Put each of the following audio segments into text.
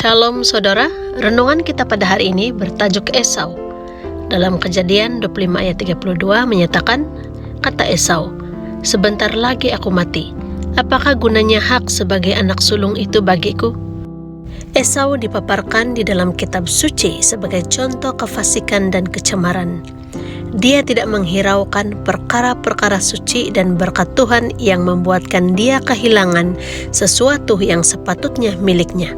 Shalom saudara, renungan kita pada hari ini bertajuk Esau. Dalam Kejadian 25 ayat 32 menyatakan, kata Esau, "Sebentar lagi aku mati. Apakah gunanya hak sebagai anak sulung itu bagiku?" Esau dipaparkan di dalam kitab suci sebagai contoh kefasikan dan kecemaran. Dia tidak menghiraukan perkara-perkara suci dan berkat Tuhan yang membuatkan dia kehilangan sesuatu yang sepatutnya miliknya.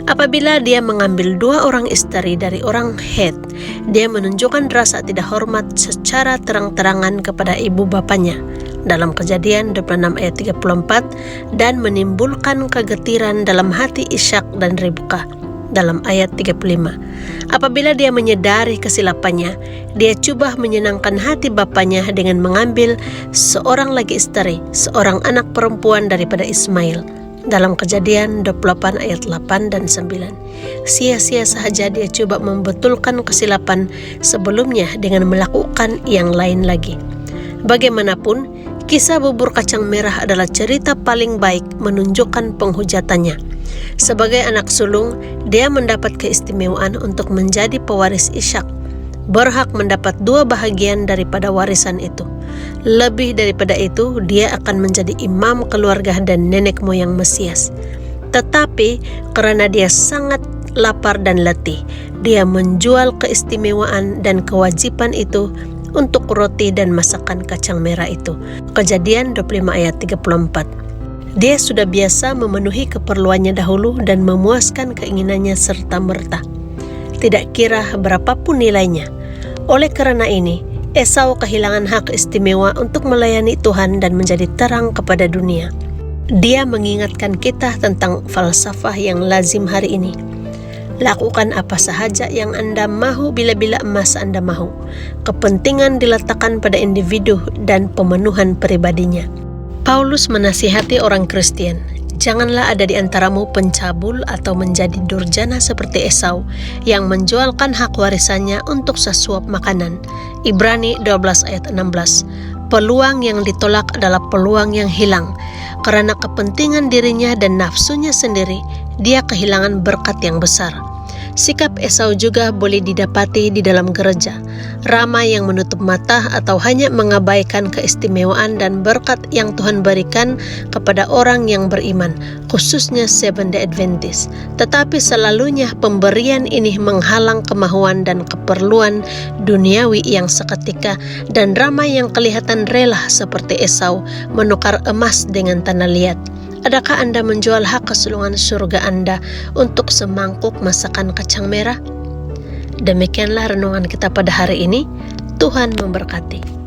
Apabila dia mengambil 2 orang istri dari orang Het, dia menunjukkan rasa tidak hormat secara terang-terangan kepada ibu bapanya dalam Kejadian 26 ayat 34 dan menimbulkan kegetiran dalam hati Ishak dan Ribka dalam ayat 35. Apabila dia menyadari kesilapannya, dia coba menyenangkan hati bapanya dengan mengambil seorang lagi istri, seorang anak perempuan daripada Ismail dalam Kejadian 28 ayat 8 dan 9. Sia-sia sahaja dia coba membetulkan kesilapan sebelumnya dengan melakukan yang lain lagi. Bagaimanapun, kisah bubur kacang merah adalah cerita paling baik menunjukkan penghujatannya. Sebagai anak sulung, dia mendapat keistimewaan untuk menjadi pewaris Ishak, berhak mendapat 2 bahagian daripada warisan itu. Lebih daripada itu, dia akan menjadi imam keluarga dan nenek moyang Mesias. Tetapi karena dia sangat lapar dan letih, dia menjual keistimewaan dan kewajiban itu untuk roti dan masakan kacang merah itu. Kejadian 25 ayat 34. Dia sudah biasa memenuhi keperluannya dahulu dan memuaskan keinginannya serta-merta, tidak kira berapapun nilainya. Oleh karena ini, Esau kehilangan hak istimewa untuk melayani Tuhan dan menjadi terang kepada dunia. Dia mengingatkan kita tentang falsafah yang lazim hari ini. Lakukan apa sahaja yang Anda mahu bila-bila masa Anda mahu. Kepentingan diletakkan pada individu dan pemenuhan pribadinya. Paulus menasihati orang Kristen, janganlah ada di antaramu pencabul atau menjadi durjana seperti Esau yang menjualkan hak warisannya untuk sesuap makanan. Ibrani 12 ayat 16. Peluang yang ditolak adalah peluang yang hilang. Karena kepentingan dirinya dan nafsunya sendiri, dia kehilangan berkat yang besar. Sikap Esau juga boleh didapati di dalam gereja. Ramai yang menutup mata atau hanya mengabaikan keistimewaan dan berkat yang Tuhan berikan kepada orang yang beriman, khususnya Seventh-day Adventist. Tetapi selalunya pemberian ini menghalang kemahuan dan keperluan duniawi yang seketika, dan ramai yang kelihatan rela seperti Esau menukar emas dengan tanah liat. Adakah Anda menjual hak kesulungan surga Anda untuk semangkuk masakan kacang merah? Demikianlah renungan kita pada hari ini. Tuhan memberkati.